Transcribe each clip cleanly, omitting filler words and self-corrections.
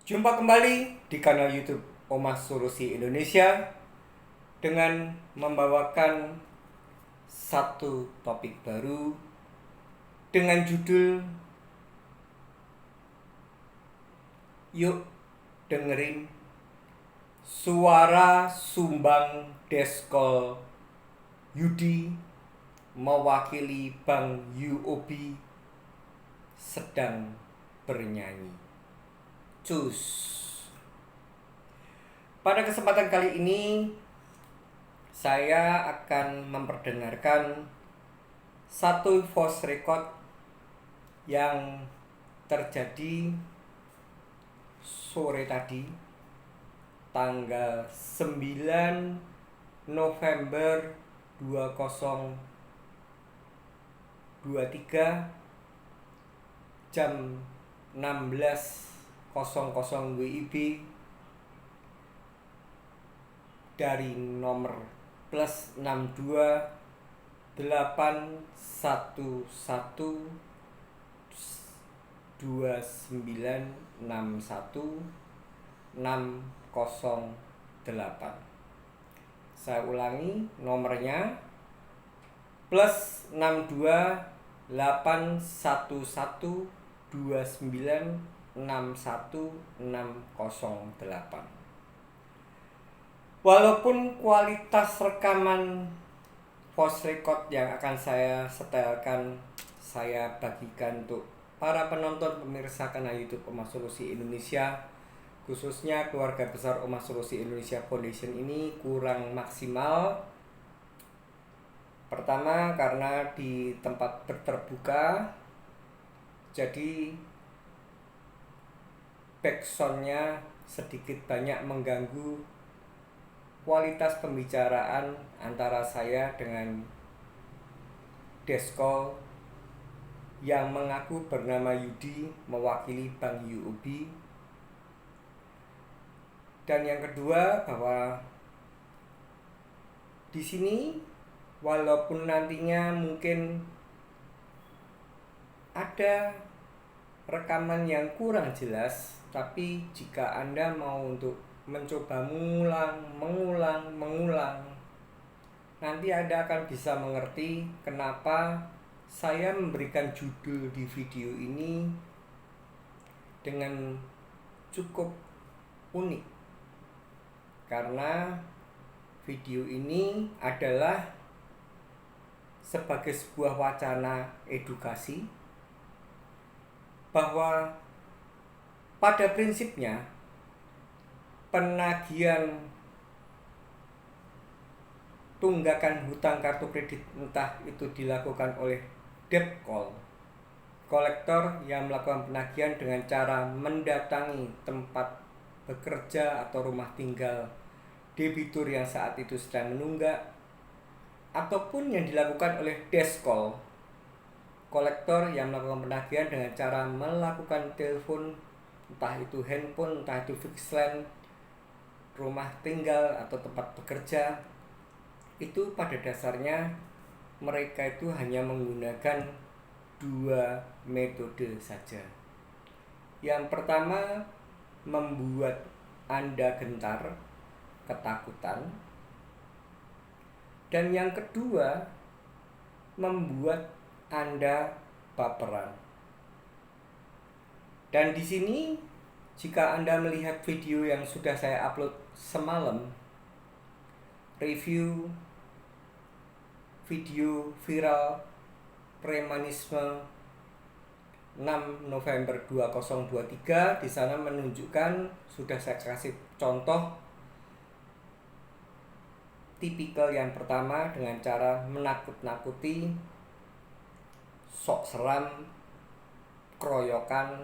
Jumpa kembali di kanal YouTube Omah Solusi Indonesia dengan membawakan satu topik baru dengan judul Yuk dengerin suara sumbang Deskol Yudi mewakili Bank UOB sedang bernyanyi. Cus. Pada kesempatan kali ini saya akan memperdengarkan satu voice record yang terjadi sore tadi tanggal 9 November 2023 jam 16.00 WIB dari nomor plus 62 81 2961 608. Saya ulangi nomornya plus 62 81 29 61 608. Walaupun kualitas rekaman voice record yang akan saya setelkan saya bagikan untuk para penonton pemirsa kanal YouTube Omah Solusi Indonesia, khususnya keluarga besar Omah Solusi Indonesia Foundation, ini kurang maksimal. Pertama, karena di tempat terbuka, jadi backsoundnya sedikit banyak mengganggu kualitas pembicaraan antara saya dengan Deskol yang mengaku bernama Yudi mewakili Bank UOB. Dan yang kedua, bahwa di sini walaupun nantinya mungkin ada rekaman yang kurang jelas, tapi jika Anda mau untuk mencoba mengulang, nanti Anda akan bisa mengerti kenapa saya memberikan judul di video ini dengan cukup unik. Karena video ini adalah sebagai sebuah wacana edukasi bahwa pada prinsipnya penagihan tunggakan hutang kartu kredit, entah itu dilakukan oleh debt kolektor yang melakukan penagihan dengan cara mendatangi tempat bekerja atau rumah tinggal debitur yang saat itu sedang menunggak, ataupun yang dilakukan oleh deskol kolektor yang melakukan penagihan dengan cara melakukan telepon, entah itu handphone, entah itu fixed line, rumah tinggal atau tempat bekerja. Itu pada dasarnya mereka itu hanya menggunakan dua metode saja. Yang pertama, membuat Anda gentar, ketakutan. Dan yang kedua, membuat Anda baperan. Dan di sini jika Anda melihat video yang sudah saya upload semalam, review video viral premanisme 6 November 2023, di sana menunjukkan, sudah saya kasih contoh tipikal yang pertama dengan cara menakut-nakuti, sok seram, keroyokan,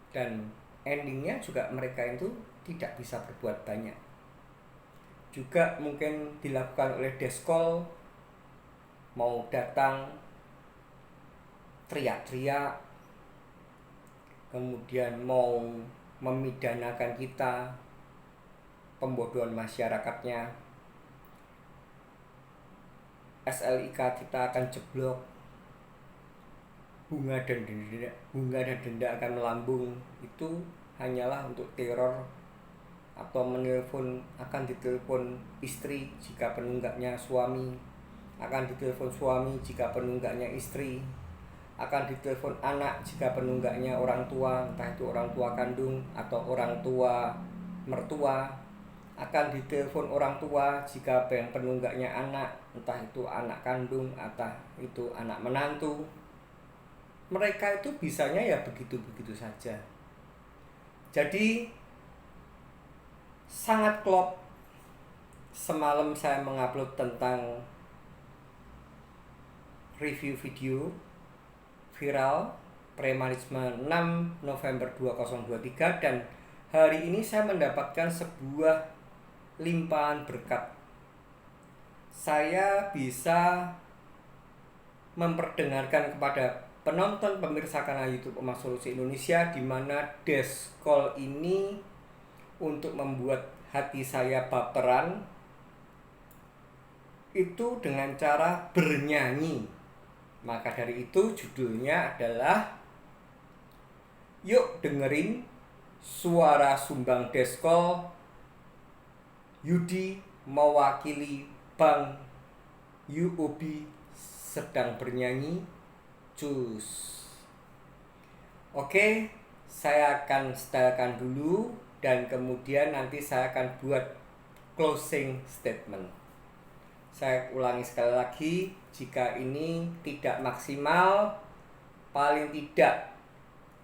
dan endingnya juga mereka itu tidak bisa berbuat banyak. Juga mungkin dilakukan oleh deskol, mau datang teriak-teriak, kemudian mau memidanakan kita, pembodohan masyarakatnya, SLIK kita akan jeblok, bunga dan denda akan melambung. Itu hanyalah untuk teror atau menelpon, akan ditelepon istri jika penunggaknya suami, akan ditelepon suami jika penunggaknya istri, akan ditelepon anak jika penunggaknya orang tua, entah itu orang tua kandung atau orang tua mertua, akan ditelepon orang tua jika yang penunggaknya anak, entah itu anak kandung atau itu anak menantu. Mereka itu bisanya ya begitu-begitu saja. Jadi sangat klop. Semalam saya mengupload tentang review video viral premanisme 6 November 2023, dan hari ini saya mendapatkan sebuah limpahan berkat. Saya bisa memperdengarkan kepada penonton pemirsa kanal YouTube Omah Solusi Indonesia, di mana deskol ini untuk membuat hati saya baperan itu dengan cara bernyanyi. Maka dari itu judulnya adalah yuk dengerin suara sumbang deskol Yudi mewakili Bang UOB sedang bernyanyi. Cus. Oke, saya akan setelkan dulu dan kemudian nanti saya akan buat closing statement. Saya ulangi sekali lagi, jika ini tidak maksimal, paling tidak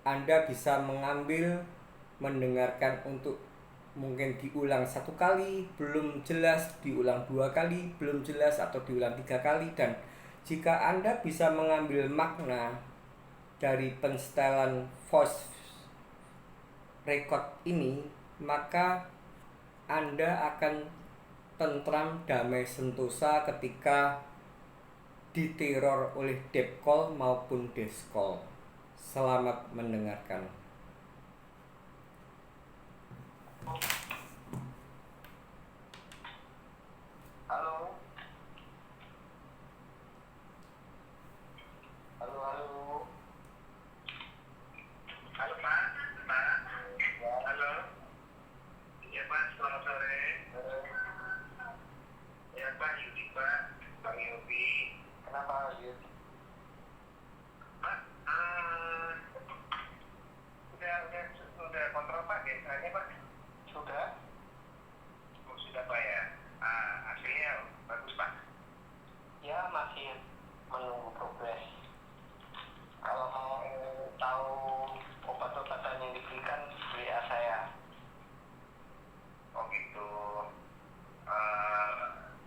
Anda bisa mengambil, mendengarkan untuk mungkin diulang 1 kali, belum jelas, diulang 2 kali, belum jelas, atau diulang 3 kali. Dan jika Anda bisa mengambil makna dari pensetelan voice record ini, maka Anda akan tentram, damai, sentosa ketika diteror oleh depkol maupun deskol. Selamat mendengarkan. Halo. Halo, halo. Halo, Pak. Pak. Ya. Halo. Iya, Pak. Selamat sore. Ya, Pak. Yudi, Pak. Bang Yudi. Kenapa, Yudi? Pak, udah kontrol, Pak, desanya, Pak? Sudah? Oh, sudah, Pak, ya? Hasilnya bagus, Pak? Ya, masih menunggu progres. Kalau mau tahu obat-obatan yang diberikan, WA saya. Oh gitu.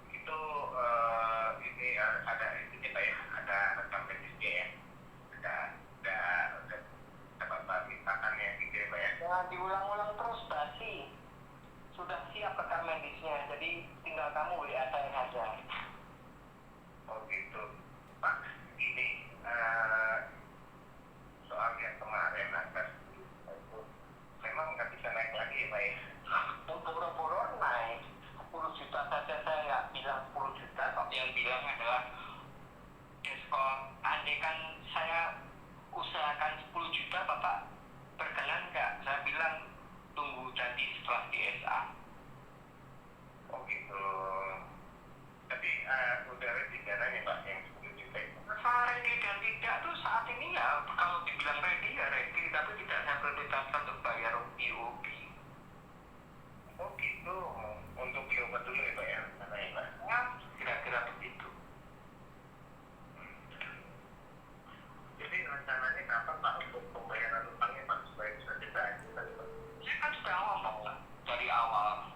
Itu ini ada ini Pak ya, ada rekam medisnya ya. Ada Bapak mintakan ya gitu ya Pak ya. Ya diulang-ulang terus basi. Sudah siap rekam medisnya, jadi tinggal kamu WA saya saja. Oh gitu. Pak, ini soal yang kemarin atas itu memang nggak bisa naik lagi ya Pak ya? Boro-boro naik 10 juta saja, saya nggak bilang 10 juta, tapi yang bilang adalah deskol. Andai kan saya usahakan 10 juta, Bapak berkenan nggak? Saya bilang tunggu janji setelah DSA. Oh gitu. Tapi udah ready dananya Pak yang 10 juta itu? Ready dan tidak tuh saat ini ya, kalau dibilang ready ya ready, tapi tidak saya prioritaskan untuk bayar UOB. Oh gitu, untuk beli obat dulu ya Pak ya? Katanya Pak? Ya, kira-kira begitu. Jadi rencananya kapan Pak untuk pembayaran utangnya Pak, supaya bisa kita tadi Pak? Saya kan sudah ngomong Pak, dari awal.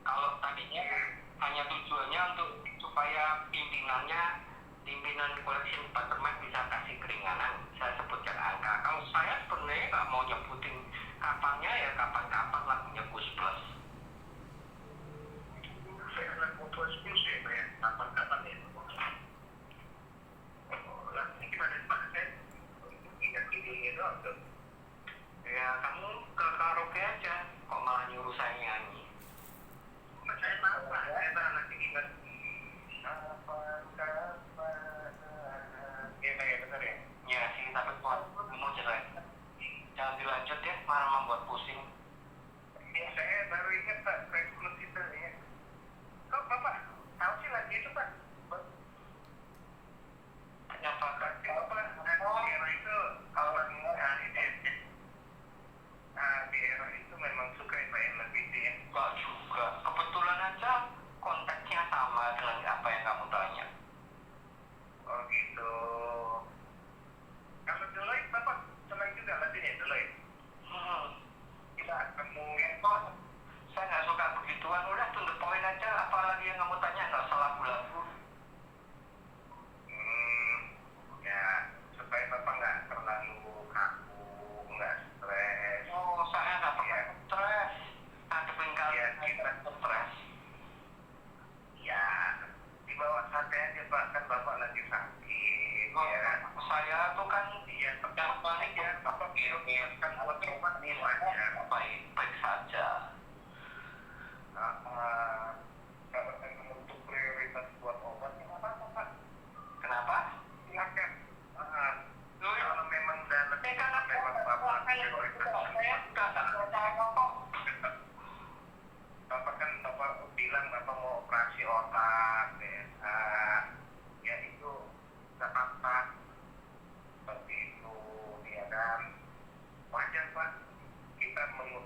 Kalau tadinya hanya tujuannya untuk supaya pimpinan koleksi departemen bisa kasih keringanan, saya sebutkan angka. Kalau saya sebenarnya nggak mau nyebutin kapannya, ya kapan-kapan lagunya Gus Plus. Saya lagu Gus Plus ya Pak ya, kapan-kapan ya. Lah ini gimana Pak, saya ingat videonya doang tuh. Ya kamu ke karaoke aja, kok malah nyuruh saya nyanyi. Saya tahu Pak, saya tahu nanti ingat. Iya Pak ya, benar ya? Ya sih, tapi mau jelek. Jangan dilanjut ya, malah membuat pusing.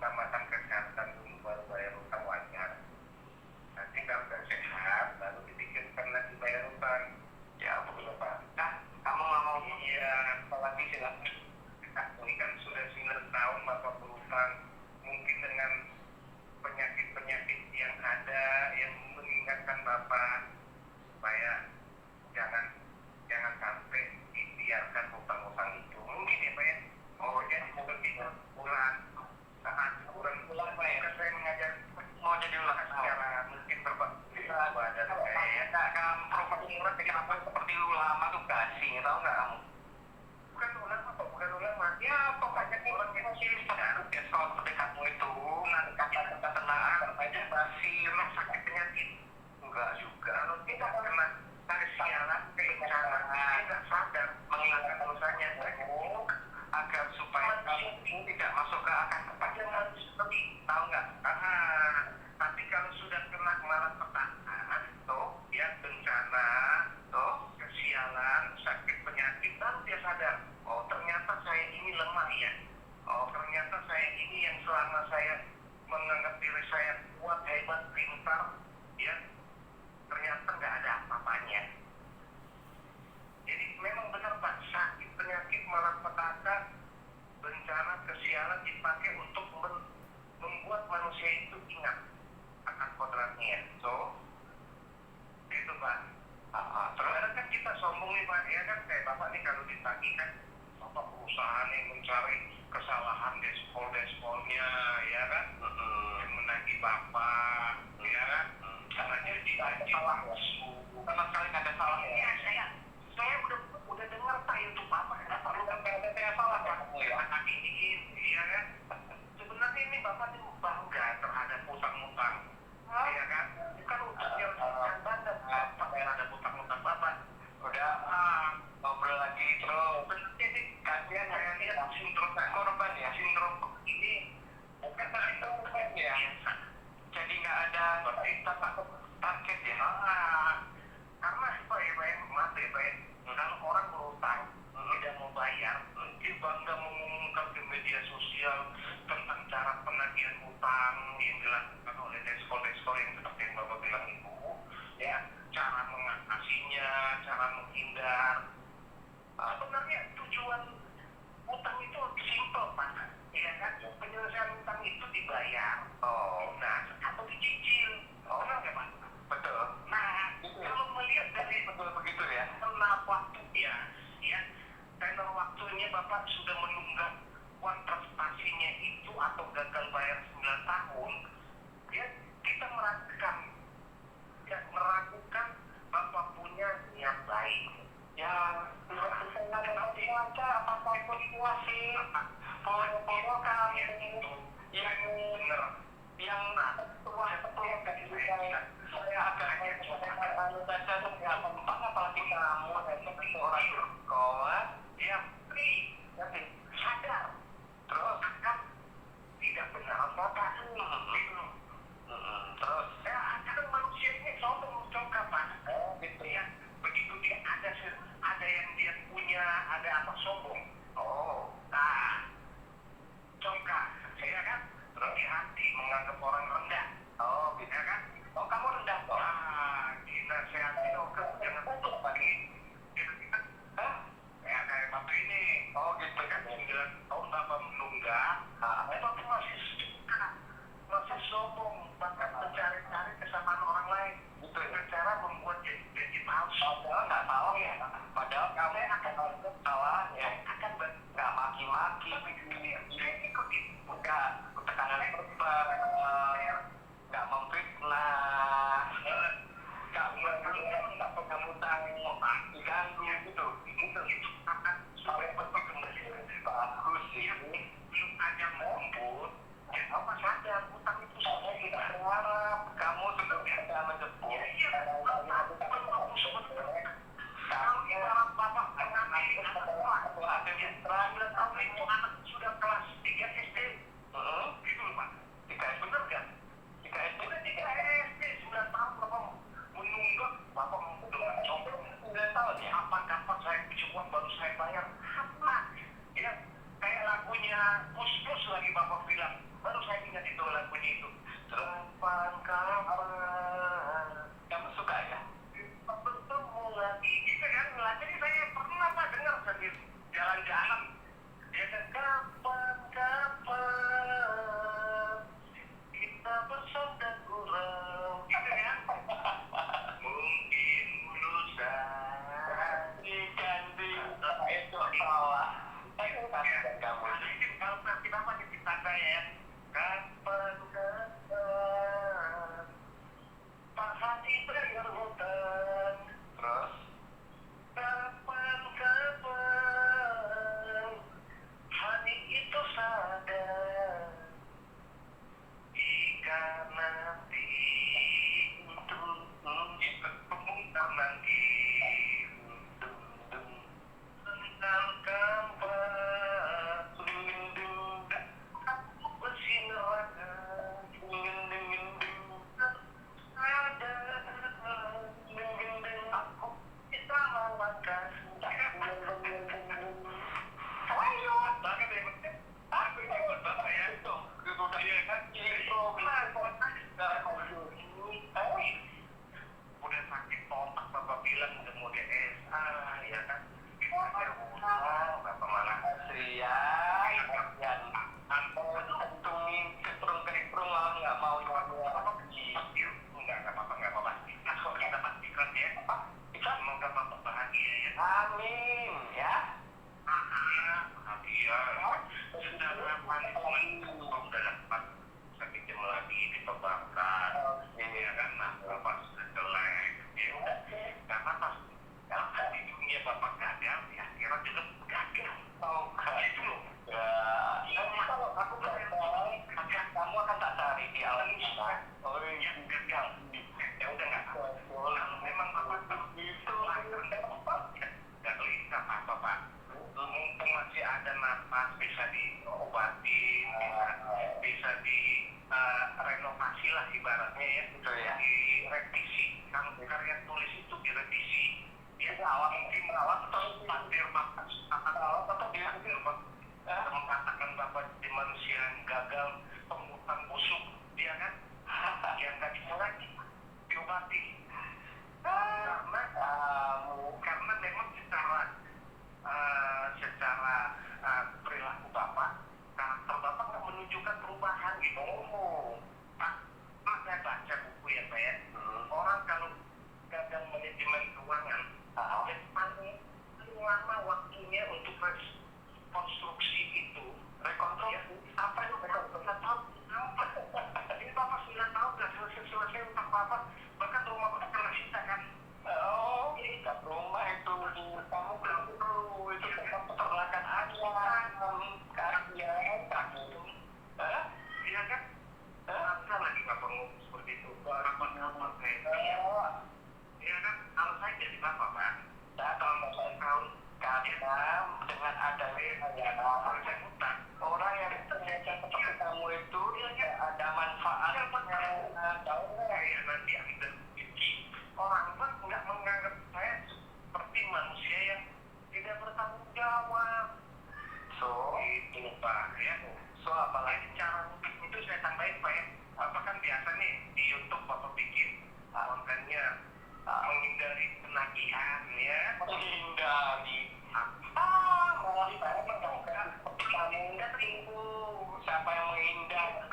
utamakan kesehatan dulu baru bayar utang wajar. Nanti kalau udah sehat baru dipikirkan lagi bayar utang. Ya begitu Pak. Nah, kamu nggak mau? Iya, apalagi silakan. Ini kan sudah 9 tahun Bapak berutang, mungkin dengan penyakit-penyakit yang ada yang mengingatkan Bapak supaya jangan sampai dibiarkan utang-utang itu. Mungkin ya Pak ya. Oh ya, begitu ulang saat bulan Pak ya. Kan saya mengajar mau jadi ulang secara mungkin berbeda dari saya ya. Kamu profesi ulang kenapa seperti ulama tuh gasing, tahu nggak kamu? Bukan ulama Pak, bukan ulama. Ya pokoknya orang yang ya kalau seperti kamu itu kata-kata tenang aja basi sakit penyakit. Enggak juga. Kalau tidak kena kesialan, keinginan, tidak sadar mengingat dosanya agar supaya kamu tidak masuk ke akal kepanjangan seperti tahu nggak? Tapi kalau sudah kena malapetaka, toh ya bencana, toh kesialan, sakit penyakit, baru dia sadar. Oh ternyata saya ini lemah ya. Oh ternyata saya ini yang selama saya menganggap diri saya kuat, hebat, pintar, ya ternyata nggak ada apa-apanya. Jadi memang benar Pak, sakit penyakit malapetaka, bencana, kesialan dipakai untuk membuat manusia itu ingat akan kodratnya. So, itu Pak. Terus kan kita sombong nih Pak, ya kan kayak Bapak nih kalau ditagih kan, Bapak perusahaan yang mencari kesalahan despolnya, ya kan, yang menagih Bapak, ya kan, karena jadi salah sama sekali nggak ada salahnya. Ya saya udah dengar Pak itu Bapak, nggak perlu saya salah Pak, anak ini, ya kan. Sebenarnya ini Bapak ini bangga terhadap utang-utang, ya kan. Bukan untuk yang bangga Bapak yang ada utang-utang Bapak. Udah ngobrol lagi terus. Sebenarnya ini kasihan saya lihat sindrom korban ya, sindrom ini bukan sindrom korban ya. Jadi nggak ada target ya. Karena Pak ya, maaf ya Pak ya, kalau orang berutang tidak mau bayar, dia bangga mengumumkan ke media sosial tentang cara penagihan utang yang dilakukan oleh deskol yang seperti yang Bapak bilang Ibu, ya, cara mengatasinya, cara menghindar. Sebenarnya tujuan utang itu simpel Pak, ya kan? Penyelesaian utang itu dibayar, nah, atau dicicil, benar nggak Pak? Betul. Nah, kalau melihat dari betul begitu ya, tenor waktunya, ya, tenor waktunya Bapak sudah menunggak uang prestasinya itu atau gagal bayar 9 tahun, ya, kita meragukan Bapak punya niat baik. Ya, tidak nanti aja apakah situasi pokok-pokokan yang benar yang tua saya agak saya gampang apalagi kamu seperti orang sekolah yang sadar terus kan tidak benar apa terus ya kan manusia ini sombong Pak gitu ya, begitu dia ada yang dia punya, ada apa sombong, nah congkak saya kan terus di hati menganggap orang rendah, gitu ya kan, kamu rendah toh, dinasehati jangan tutup lagi gitu kan, ya kayak Bapak ini, gitu kan 9 tahun Bapak menunggak, Bapak masih ibaratnya ya, Betul ya. direvisi. Kan karya tulis itu direvisi. Ya, mungkin atau takdir bapak, atau takdir bapak mengatakan bapak di manusia yang gagal, penghutan busuk, dia kan, yang nggak bisa lagi diobati. Karena memang secara perilaku bapak, karakter bapak nggak menunjukkan perubahan gitu. Pak, saya baca buku ya Pak ya. Orang kalau gagal manajemen keuangan, paling lama waktunya untuk rekonstruksi itu. Rekonstruksi? Apa itu? Nggak tahu. Ini bapak 9 tahun nggak selesai utang bapak. Bahkan rumah bapak kena sita kan. Oh, iya, rumah itu kamu belum perlu. Itu peternakan ayam, kambing. Iya kan? Masa lagi nggak perlu seperti itu. Kapan-kapan kayak iya kan? Kalau saya jadi bapak, Pak, saya kalau mau tahun dengan adanya proses hutang, orang yang ternyata seperti kamu itu ada manfaatnya. Tahu kayak nanti ambil rezeki. Orang pun nggak menganggap saya seperti manusia yang tidak bertanggung jawab. So, itu Pak ya. So, apalagi cara itu saya tambahin Pak ya. Apa kan biasa nih di YouTube Bapak bikin kontennya menghindari penagihan ya. Menghindari. Mau saya mengganggu siapa yang menghindar?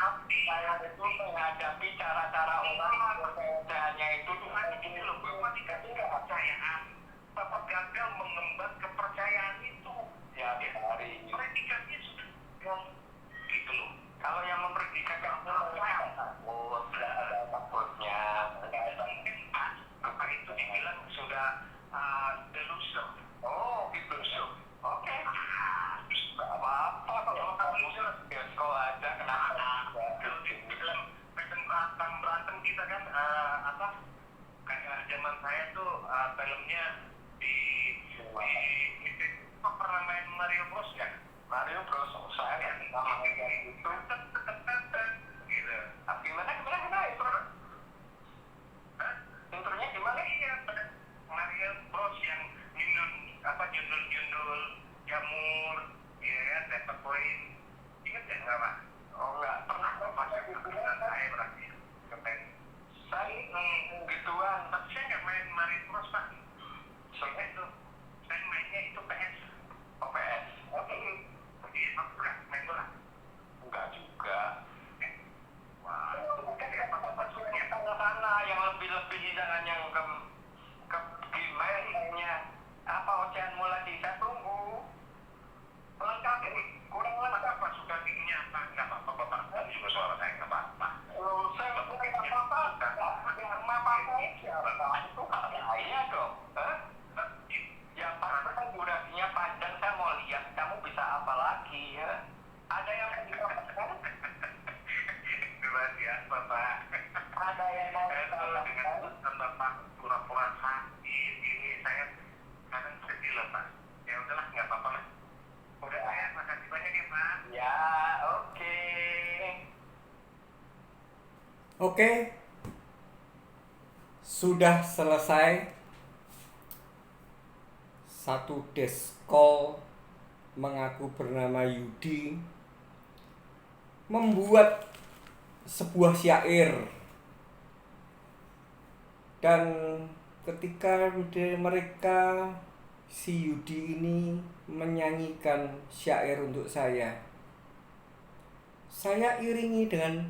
Saya itu menghadapi cara-cara orang kepercayaannya itu Tuhan ini loh. Bapak dikasih kepercayaan. Bapak gagal mengemban kepercayaan itu. Ya, hari predikatnya sudah gitu loh. Kalau yang mempredikatkan apa takut, ada takutnya. Mungkin Bapak itu dibilang sudah delusion. Oh, delusion. Oke. Nggak apa-apa kalau kamu sekolah aja kenapa? Film berantem kita kan kayak zaman saya tuh filmnya di pernah main Mario Bros kan? Mario Bros saya kan sama kayak gitu. Gitu. Gimana itu? Intronya gimana? Iya, Mario Bros yang jundul jamur, ya kan, dapat poin. Ingat ya nggak Pak? Oh nggak pernah Pak. Saya berarti keten. Saya gituan, tapi saya nggak main Mario Bros Pak. Soalnya itu saya mainnya itu PS. Oh PS. Iya, enggak main bola. Enggak juga. Wah, Bapak sukanya sana yang lebih jangan yang ke gimana apa oceanmu lagi saya tunggu. Lengkap ini kurang lengkap Pak suka tingginya apa nggak apa-apa Bapak kan juga suara saya nggak apa-apa. Saya nggak mungkin apa-apa. Yang apa-apa itu saya dong. Yang pasti durasinya panjang saya mau lihat kamu bisa apa lagi ya. Ada yang durasi apa Pak? Ada yang mau dengan Bapak pura-pura sakit ini saya kadang sedih loh Pak. Ya udahlah nggak apa-apa lah. Udah saya makasih banyak ya Pak. Ya oke. Oke, sudah selesai satu deskol mengaku bernama Yudi membuat sebuah syair, dan ketika mereka si Yudi ini menyanyikan syair untuk saya iringi dengan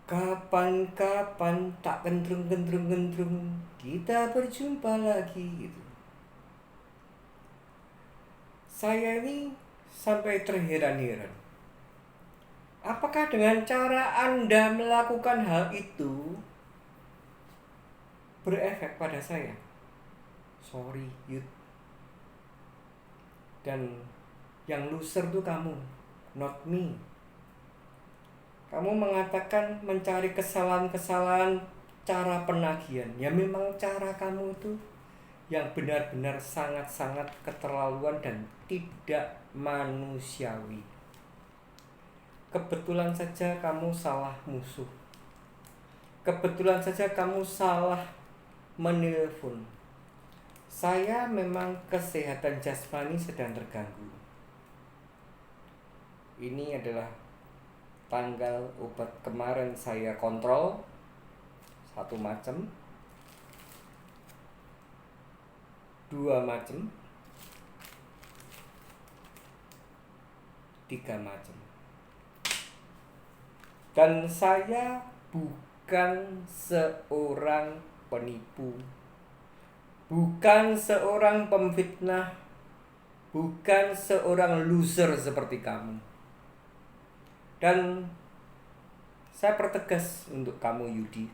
kapan-kapan tak gendrung kita berjumpa lagi gitu. Saya ini sampai terheran-heran. Apakah dengan cara Anda melakukan hal itu berefek pada saya? Sorry, Yud. Dan yang loser tuh kamu, not me. Kamu mengatakan mencari kesalahan-kesalahan cara penagihan. Ya memang cara kamu itu yang benar-benar sangat-sangat keterlaluan dan tidak manusiawi. Kebetulan saja kamu salah musuh. kebetulan saja kamu salah menelpon. Saya memang kesehatan jasmani sedang terganggu. Ini adalah tanggal obat kemarin saya kontrol 1 macam, 2 macam, 3 macam. Dan saya bukan seorang penipu, bukan seorang pemfitnah, bukan seorang loser seperti kamu. Dan saya pertegas untuk kamu, Yudi,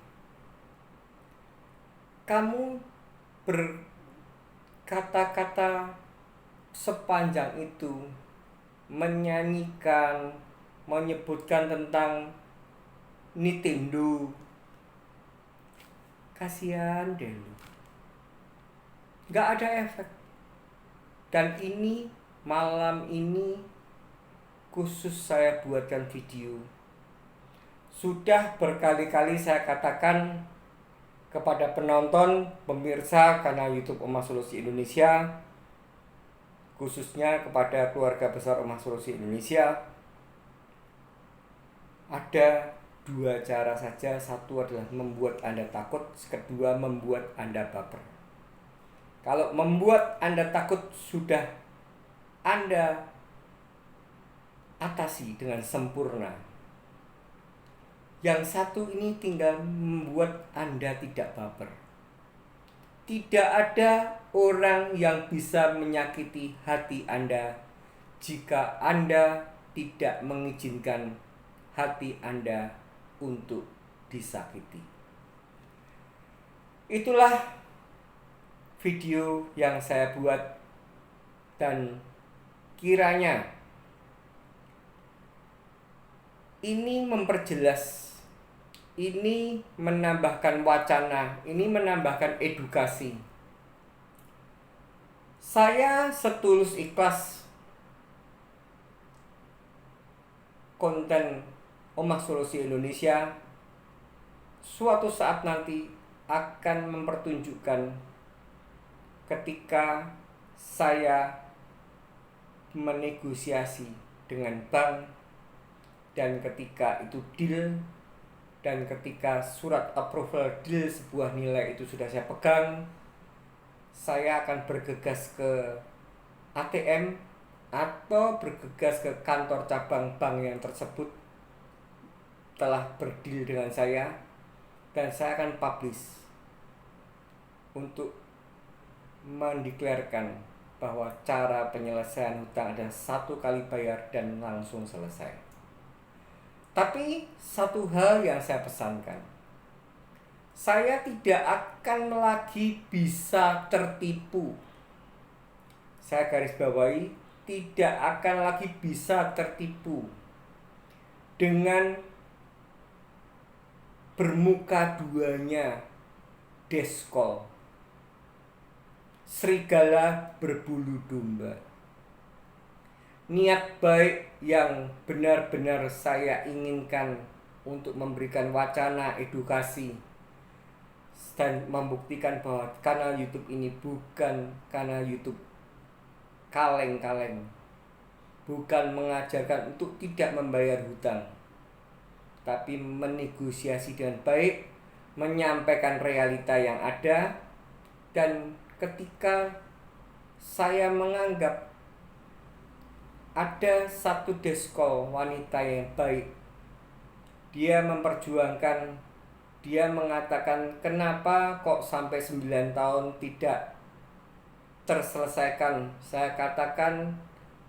kamu berkata-kata sepanjang itu, menyanyikan, menyebutkan tentang Nintendo. Kasihan deh lu, gak ada efek. Dan ini malam ini khusus saya buatkan video. Sudah berkali-kali saya katakan kepada penonton, pemirsa kanal YouTube Omah Solusi Indonesia, khususnya kepada keluarga besar Omah Solusi Indonesia, ada 2 cara saja. Satu adalah membuat Anda takut, kedua membuat Anda baper. Kalau membuat Anda takut sudah Anda atasi dengan sempurna. Yang satu ini tinggal membuat Anda tidak baper. Tidak ada orang yang bisa menyakiti hati Anda jika Anda tidak mengizinkan hati Anda untuk disakiti. Itulah video yang saya buat, dan kiranya ini memperjelas, ini menambahkan wacana, ini menambahkan edukasi. Saya setulus ikhlas konten Omah Solusi Indonesia suatu saat nanti akan mempertunjukkan ketika saya menegosiasi dengan bank, dan ketika itu deal, dan ketika surat approval deal sebuah nilai itu sudah saya pegang, saya akan bergegas ke ATM atau bergegas ke kantor cabang bank yang tersebut telah berdeal dengan saya, dan saya akan publish untuk mendeklarkan bahwa cara penyelesaian hutang adalah 1 kali bayar dan langsung selesai. Tapi satu hal yang saya pesankan, saya tidak akan lagi bisa tertipu. Saya garis bawahi, tidak akan lagi bisa tertipu dengan bermuka duanya deskol, serigala berbulu domba. Niat baik yang benar-benar saya inginkan untuk memberikan wacana edukasi dan membuktikan bahwa kanal YouTube ini bukan kanal YouTube kaleng-kaleng, bukan mengajarkan untuk tidak membayar hutang, tapi menegosiasi dengan baik, menyampaikan realita yang ada. Dan ketika saya menganggap ada satu deskol wanita yang baik, dia memperjuangkan, dia mengatakan kenapa kok sampai 9 tahun tidak terselesaikan. Saya katakan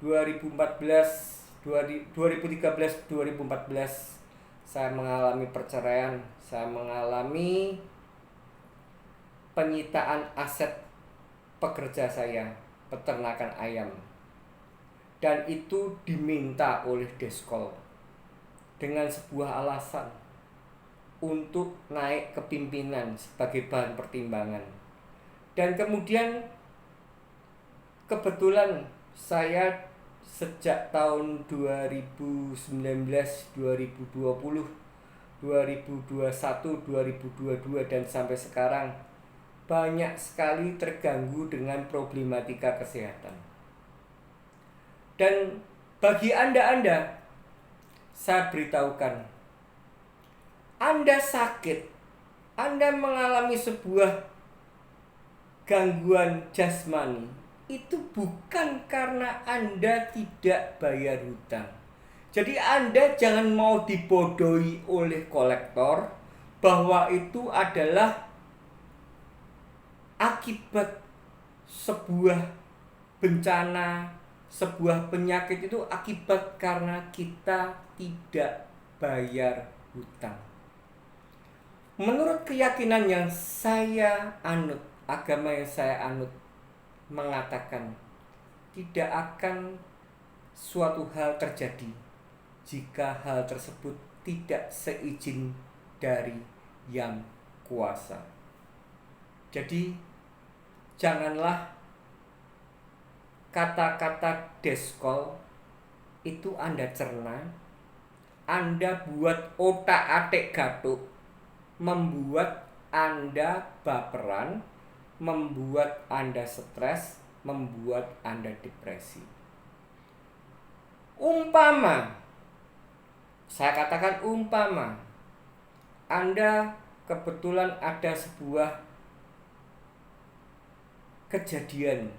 2013-2014 saya mengalami perceraian, saya mengalami penyitaan aset pekerja saya, peternakan ayam. Dan itu diminta oleh deskol dengan sebuah alasan untuk naik ke pimpinan sebagai bahan pertimbangan. Dan kemudian kebetulan saya sejak tahun 2019-2020 2021, 2022 dan sampai sekarang banyak sekali terganggu dengan problematika kesehatan. Dan bagi Anda, saya beritahukan, Anda sakit, Anda mengalami sebuah gangguan jasmani, itu bukan karena Anda tidak bayar hutang. Jadi Anda jangan mau dibodohi oleh kolektor bahwa itu adalah akibat sebuah bencana, sebuah penyakit, itu akibat karena kita tidak bayar hutang. Menurut keyakinan yang saya anut, agama yang saya anut mengatakan tidak akan suatu hal terjadi jika hal tersebut tidak seizin dari yang kuasa. Jadi janganlah kata-kata deskol itu Anda cerna, Anda buat otak-atik gatuk, membuat Anda baperan, membuat Anda stres, membuat Anda depresi. Saya katakan umpama Anda kebetulan ada sebuah kejadian,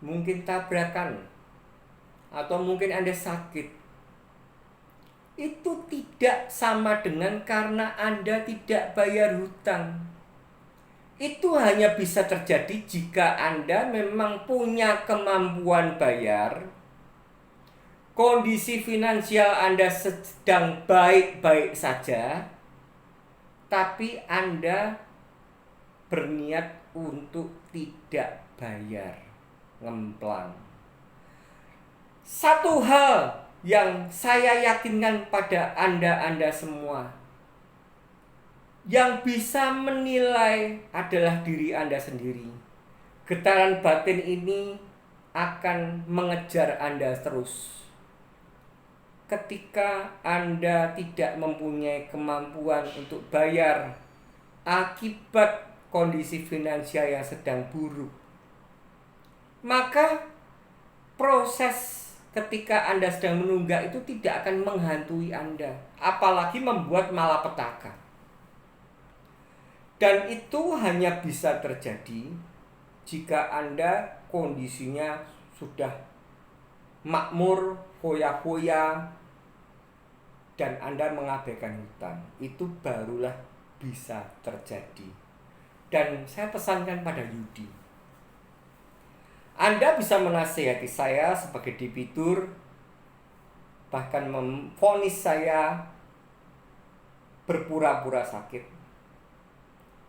mungkin tabrakan, atau mungkin Anda sakit, itu tidak sama dengan karena Anda tidak bayar hutang. Itu hanya bisa terjadi jika Anda memang punya kemampuan bayar, kondisi finansial Anda sedang baik-baik saja, tapi Anda berniat untuk tidak bayar, ngemplang. Satu hal yang saya yakinkan pada Anda semua, yang bisa menilai adalah diri Anda sendiri. Getaran batin ini akan mengejar Anda terus. Ketika Anda tidak mempunyai kemampuan untuk bayar akibat kondisi finansial yang sedang buruk, maka proses ketika Anda sedang menunggak itu tidak akan menghantui Anda, apalagi membuat malapetaka. Dan itu hanya bisa terjadi jika Anda kondisinya sudah makmur, foya-foya, dan Anda mengabaikan hutang. Itu barulah bisa terjadi. Dan saya pesankan pada Yudi, Anda bisa menasihati saya sebagai debitur, bahkan memvonis saya berpura-pura sakit.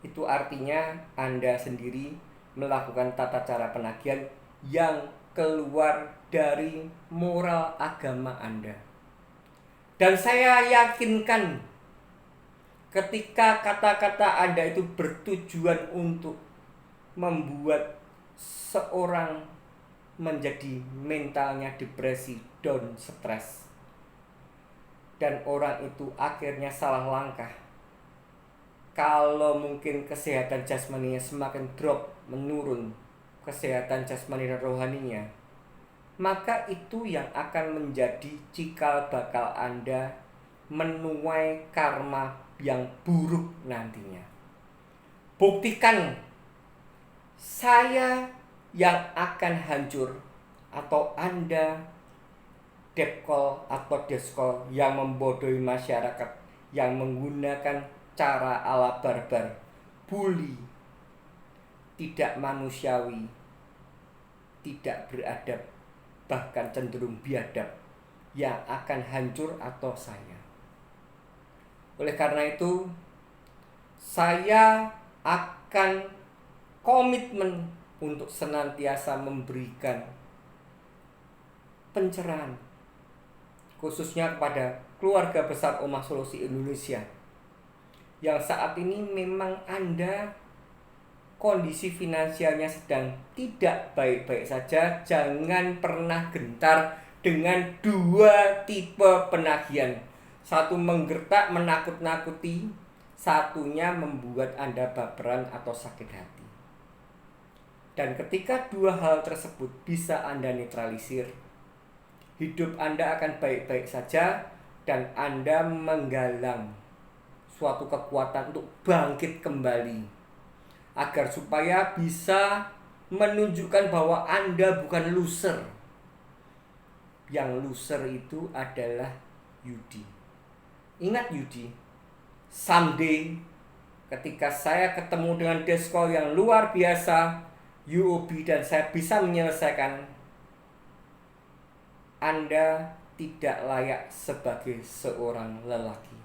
Itu artinya Anda sendiri melakukan tata cara penagihan yang keluar dari moral agama Anda. Dan saya yakinkan ketika kata-kata Anda itu bertujuan untuk membuat seorang menjadi mentalnya depresi, down, stres, dan orang itu akhirnya salah langkah, kalau mungkin kesehatan jasmaninya semakin drop, menurun kesehatan jasmani dan rohaninya, maka itu yang akan menjadi cikal bakal Anda menuai karma yang buruk nantinya. Buktikan saya yang akan hancur, atau Anda depkol atau deskol yang membodohi masyarakat, yang menggunakan cara ala barbar, bully, tidak manusiawi, tidak beradab, bahkan cenderung biadab, yang akan hancur atau saya. Oleh karena itu, saya akan komitmen untuk senantiasa memberikan pencerahan, khususnya kepada keluarga besar Omah Solusi Indonesia, yang saat ini memang Anda kondisi finansialnya sedang tidak baik-baik saja. Jangan pernah gentar dengan dua tipe penagihan. Satu menggertak, menakut-nakuti, satunya membuat Anda baperan atau sakit hati. Dan ketika dua hal tersebut bisa Anda netralisir, hidup Anda akan baik-baik saja dan Anda menggalang suatu kekuatan untuk bangkit kembali agar supaya bisa menunjukkan bahwa Anda bukan loser. Yang loser itu adalah Yudi. Ingat Yudi, someday ketika saya ketemu dengan Desko yang luar biasa, UOB, dan saya bisa menyelesaikan, Anda tidak layak sebagai seorang lelaki.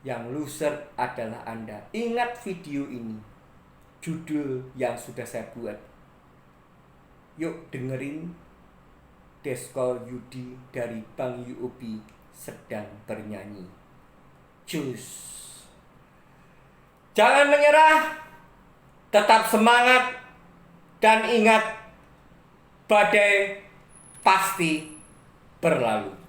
Yang loser adalah Anda. Ingat video ini, judul yang sudah saya buat. Yuk dengerin Desko Yudi dari Bang UOB sedang bernyanyi. Cus. Jangan menyerah, tetap semangat, dan ingat, badai pasti berlalu.